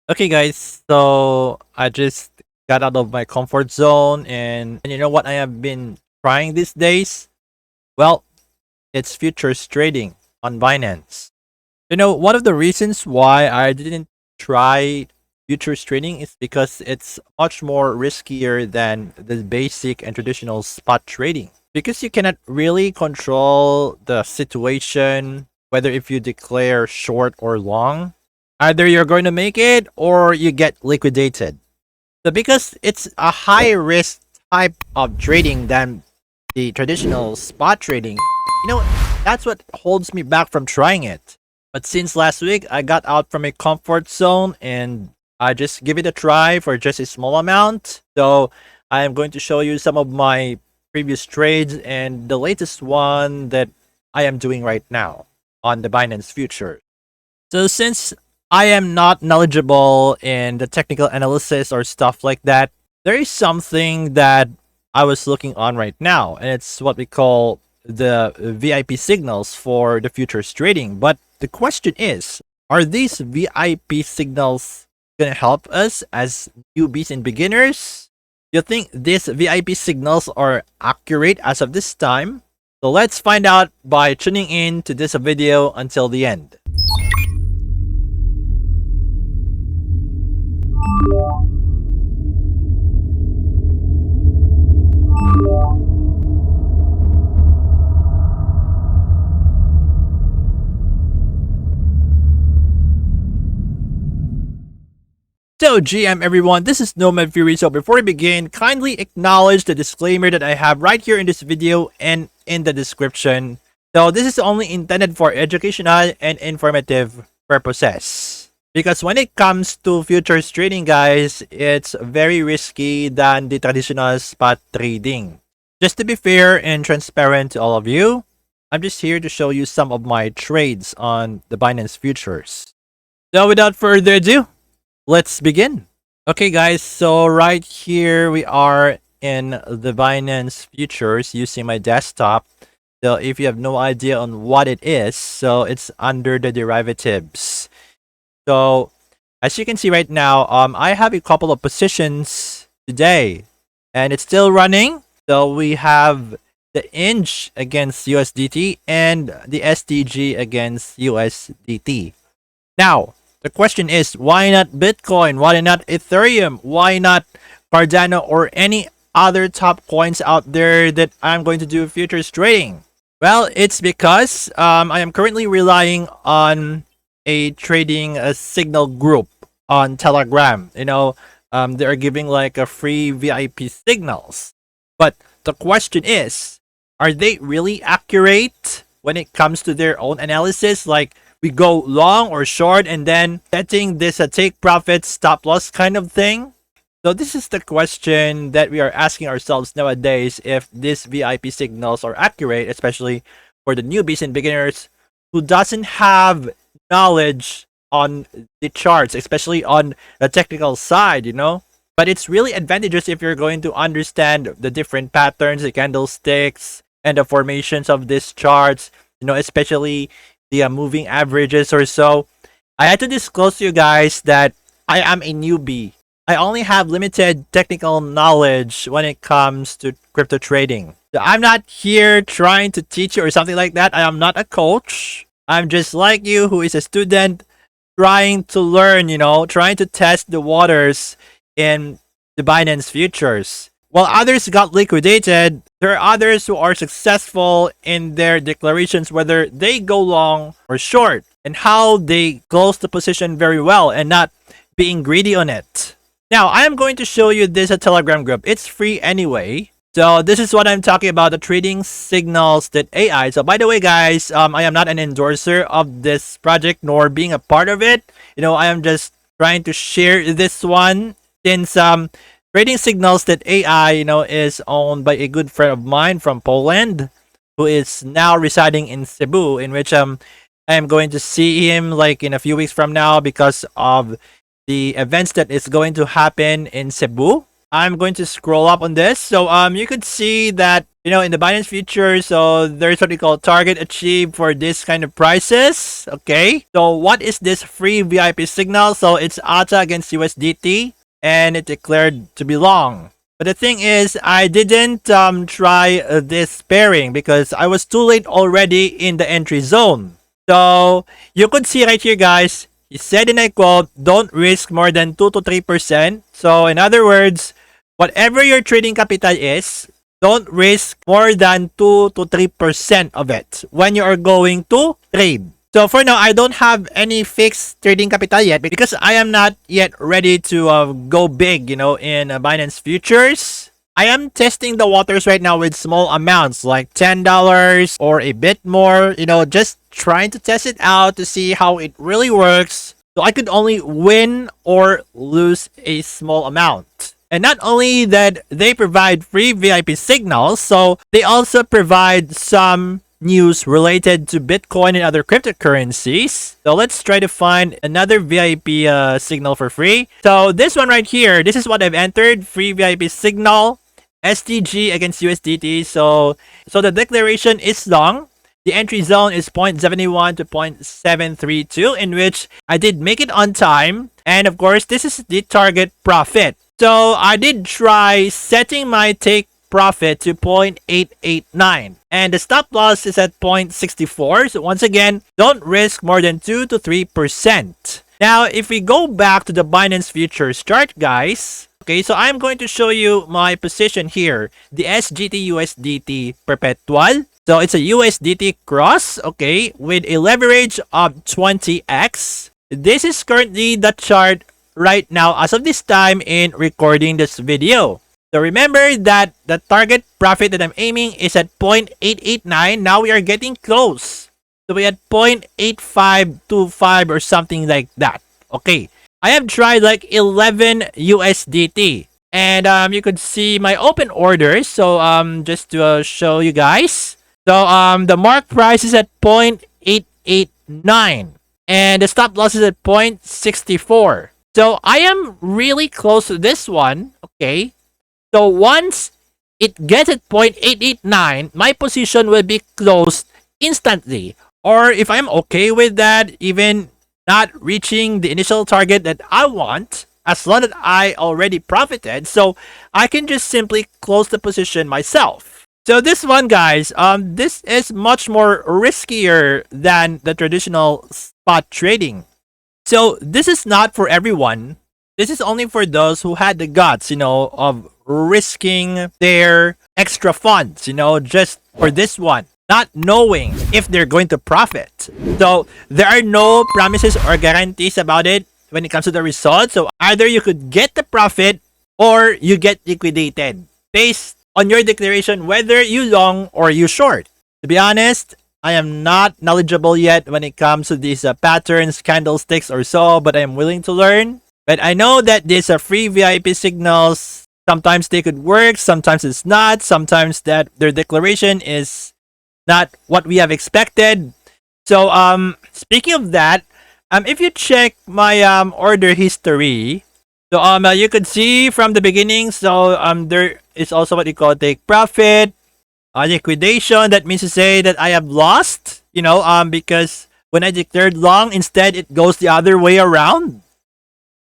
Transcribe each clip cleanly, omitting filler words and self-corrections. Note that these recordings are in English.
Okay, guys, so I just got out of my comfort zone, and you know what I have been trying these days? Well, it's futures trading on Binance. One of the reasons why I didn't try futures trading is because it's much more riskier than the basic and traditional spot trading. Because you cannot really control the situation, whether if you declare short or long. Either you're going to make it or you get liquidated. So because it's a high risk type of trading than the traditional spot trading, that's what holds me back from trying it. But since last week, I got out from a comfort zone and I just give it a try for just a small amount. So I am going to show you some of my previous trades and the latest one that I am doing right now on the Binance Future. So since I am not knowledgeable in the technical analysis or stuff like that, there is something that I was looking on right now, and it's what we call the VIP signals for the futures trading. But the question is, are these VIP signals going to help us as newbies and beginners? Do you think these VIP signals are accurate as of this time? So let's find out by tuning in to this video until the end. So GM everyone, this is Nomad Fury. So before we begin, kindly acknowledge the disclaimer that I have right here in this video and in the description. So this is only intended for educational and informative purposes. Because when it comes to futures trading, guys, it's very risky than the traditional spot trading. Just to be fair and transparent to all of you, I'm just here to show you some of my trades on the Binance futures. So without further ado, let's begin. Okay, guys, so right here we are in the Binance futures using my desktop. So if you have no idea on what it is, so it's under the derivatives. So as you can see right now, I have a couple of positions today, and it's still running. So we have the inch against USDT and the STG against USDT. Now, the question is, why not Bitcoin? Why not Ethereum? Why not Cardano or any other top coins out there that I'm going to do futures trading? Well, it's because I am currently relying on a trading signal group on Telegram. They're giving like a free VIP signals. But the question is, are they really accurate when it comes to their own analysis? Like, we go long or short and then setting this a take profit stop loss kind of thing? So this is the question that we are asking ourselves nowadays, if these VIP signals are accurate, especially for the newbies and beginners who doesn't have knowledge on the charts, especially on the technical side, But it's really advantageous if you're going to understand the different patterns, the candlesticks, and the formations of these charts, especially the moving averages or so. I had to disclose to you guys that I am a newbie. I only have limited technical knowledge when it comes to crypto trading. So I'm not here trying to teach you or something like that. I am not a coach. I'm just like you, who is a student trying to learn, trying to test the waters in the Binance futures. While others got liquidated, there are others who are successful in their declarations, whether they go long or short, and how they close the position very well and not being greedy on it. Now, I am going to show you this a Telegram group. It's free anyway. So this is what I'm talking about, the trading signals that AI. So by the way, guys, I am not an endorser of this project nor being a part of it. I am just trying to share this one since trading signals that AI, is owned by a good friend of mine from Poland, who is now residing in Cebu, in which I am going to see him like in a few weeks from now because of the events that is going to happen in Cebu. I'm going to scroll up on this. So you could see that in the Binance future, so there's what we call target achieved for this kind of prices. Okay, so what is this free VIP signal? So it's ATA against USDT, and it declared to be long. But the thing is, I didn't try this pairing because I was too late already in the entry zone. So you could see right here, guys. He said, and I quote, "Don't risk more than 2 to 3%." So in other words, whatever your trading capital is, don't risk more than 2 to 3% of it when you are going to trade. So for now, I don't have any fixed trading capital yet because I am not yet ready to go big, in Binance futures. I am testing the waters right now with small amounts like $10 or a bit more, just trying to test it out to see how it really works. So I could only win or lose a small amount. And not only that they provide free VIP signals, so they also provide some news related to Bitcoin and other cryptocurrencies. So let's try to find another VIP signal for free. So this one right here, this is what I've entered. Free VIP signal, STG against USDT. So the declaration is long. The entry zone is 0.71 to 0.732, in which I did make it on time. And of course, this is the target profit. So I did try setting my take profit to 0.889, and the stop loss is at 0.64. So once again, don't risk more than 2 to 3%. Now, if we go back to the Binance futures chart, guys, okay, so I'm going to show you my position here, the SGT USDT perpetual. So it's a USDT cross, okay, with a leverage of 20x. This is currently the chart right now as of this time in recording this video. So remember that the target profit that I'm aiming is at 0.889. Now we are getting close. So we had 0.8525 or something like that. Okay. I have tried like 11 USDT. And you could see my open orders. So just to show you guys. So the mark price is at 0.889. And the stop loss is at 0.64. So I am really close to this one. Okay. So once it gets at 0.889, my position will be closed instantly. Or if I'm okay with that, even not reaching the initial target that I want, as long as I already profited, so I can just simply close the position myself. So this one, guys, this is much more riskier than the traditional spot trading. So this is not for everyone. This is only for those who had the guts, of risking their extra funds, just for this one, not knowing if they're going to profit. So there are no promises or guarantees about it when it comes to the results. So either you could get the profit or you get liquidated based on your declaration, whether you long or you short. To be honest, I am not knowledgeable yet when it comes to these patterns, candlesticks or so, but I am willing to learn. But I know that these are free VIP signals. Sometimes they could work, sometimes it's not. Sometimes that their declaration is not what we have expected. So speaking of that, if you check my order history, so you could see from the beginning. So there is also what you call take profit, liquidation. That means to say that I have lost. Because when I declared long, instead it goes the other way around.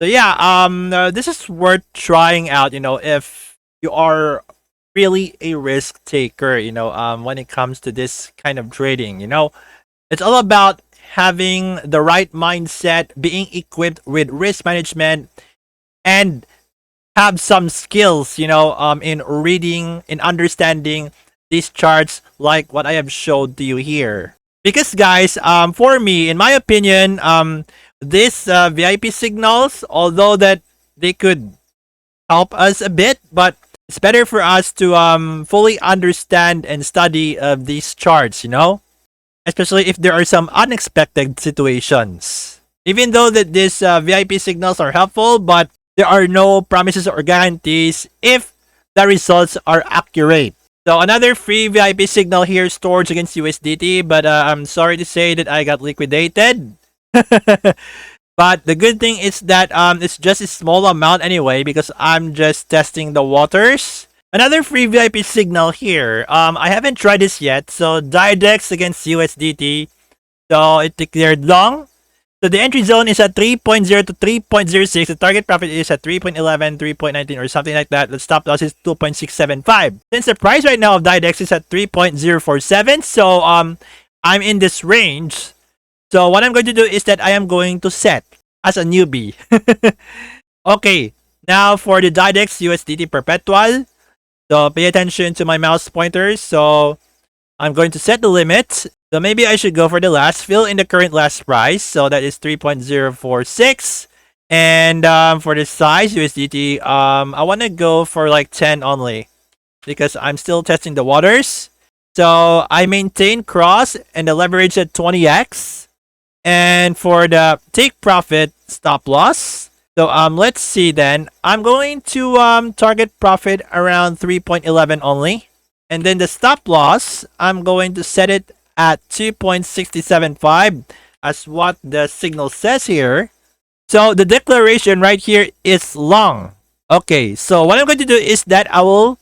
So yeah, this is worth trying out, if you are really a risk taker, when it comes to this kind of trading, it's all about having the right mindset, being equipped with risk management, and have some skills, in reading, in understanding these charts like what I have showed to you here. Because guys, for me, in my opinion, these VIP signals, although that they could help us a bit, but it's better for us to fully understand and study these charts, especially if there are some unexpected situations. Even though that these VIP signals are helpful, but there are no promises or guarantees if the results are accurate. So another free VIP signal here, storage against USDT, but I'm sorry to say that I got liquidated. But the good thing is that it's just a small amount anyway, because I'm just testing the waters. Another free VIP signal here. I haven't tried this yet. So Didex against USDT. So it declared long. So the entry zone is at 3.0 to 3.06. The target profit is at 3.11, 3.19 or something like that. The stop loss is 2.675. Since the price right now of Didex is at 3.047, so I'm in this range. So what I'm going to do is that I am going to set as a newbie. Okay, now for the Didex USDT perpetual. So pay attention to my mouse pointers. So I'm going to set the limit. So maybe I should go for the last fill in the current last price. So that is 3.046. And for the size USDT, I want to go for like 10 only because I'm still testing the waters. So I maintain cross and the leverage at 20x. And for the take profit stop loss. So let's see then. I'm going to target profit around 3.11 only. And then the stop loss, I'm going to set it at 2.675 as what the signal says here. So the declaration right here is long. Okay, so what I'm going to do is that I will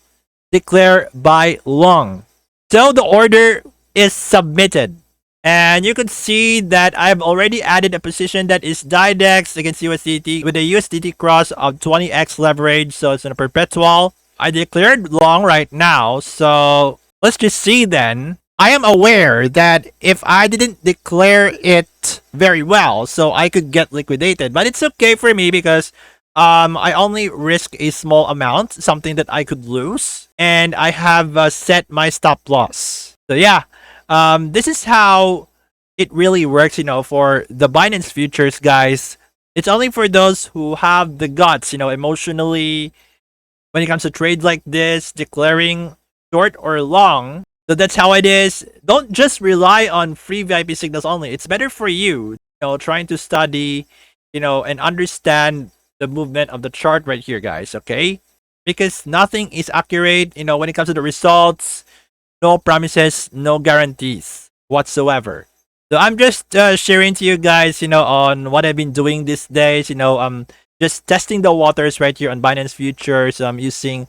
declare by long. So the order is submitted. And you can see that I've already added a position that is Didex against USDT with a USDT cross of 20x leverage. So it's in a perpetual. I declared long right now. So let's just see then. I am aware that if I didn't declare it very well, so I could get liquidated. But it's okay for me because I only risk a small amount, something that I could lose. And I have set my stop loss. So yeah. This is how it really works, for the Binance futures, guys. It's only for those who have the guts, emotionally, when it comes to trades like this, declaring short or long. So that's how it is. Don't just rely on free VIP signals only. It's better for you, trying to study, and understand the movement of the chart right here, guys, okay? Because nothing is accurate, when it comes to the results. No promises, no guarantees whatsoever. So I'm just sharing to you guys, on what I've been doing these days. Just testing the waters right here on Binance Futures. Using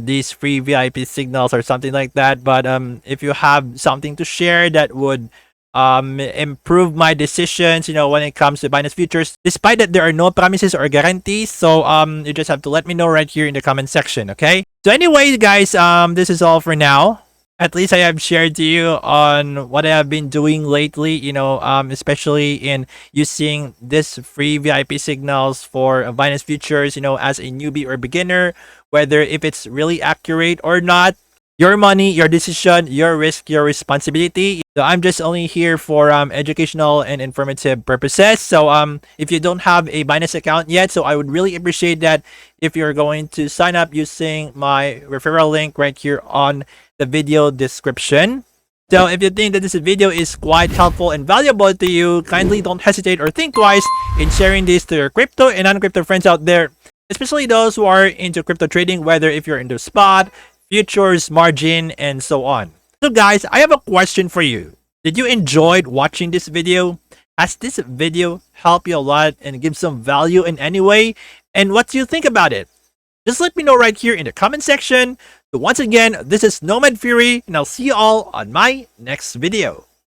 these free VIP signals or something like that. But if you have something to share that would improve my decisions, when it comes to Binance Futures, despite that there are no promises or guarantees. So you just have to let me know right here in the comment section, okay? So anyway, guys, this is all for now. At least I have shared to you on what I have been doing lately, especially in using this free VIP signals for Binance Futures, as a newbie or beginner, whether if it's really accurate or not. Your money, your decision, your risk, your responsibility. So I'm just only here for educational and informative purposes. So if you don't have a Binance account yet, so I would really appreciate that if you're going to sign up using my referral link right here on the video description. So if you think that this video is quite helpful and valuable to you, kindly don't hesitate or think twice in sharing this to your crypto and non-crypto friends out there, especially those who are into crypto trading, whether if you're into spot, futures, margin, and so on. So guys, I have a question for you. Did you enjoy watching this video? Has this video helped you a lot and give some value in any way? And what do you think about it? Just let me know right here in the comment section. So once again, this is Nomad Fury, and I'll see you all on my next video.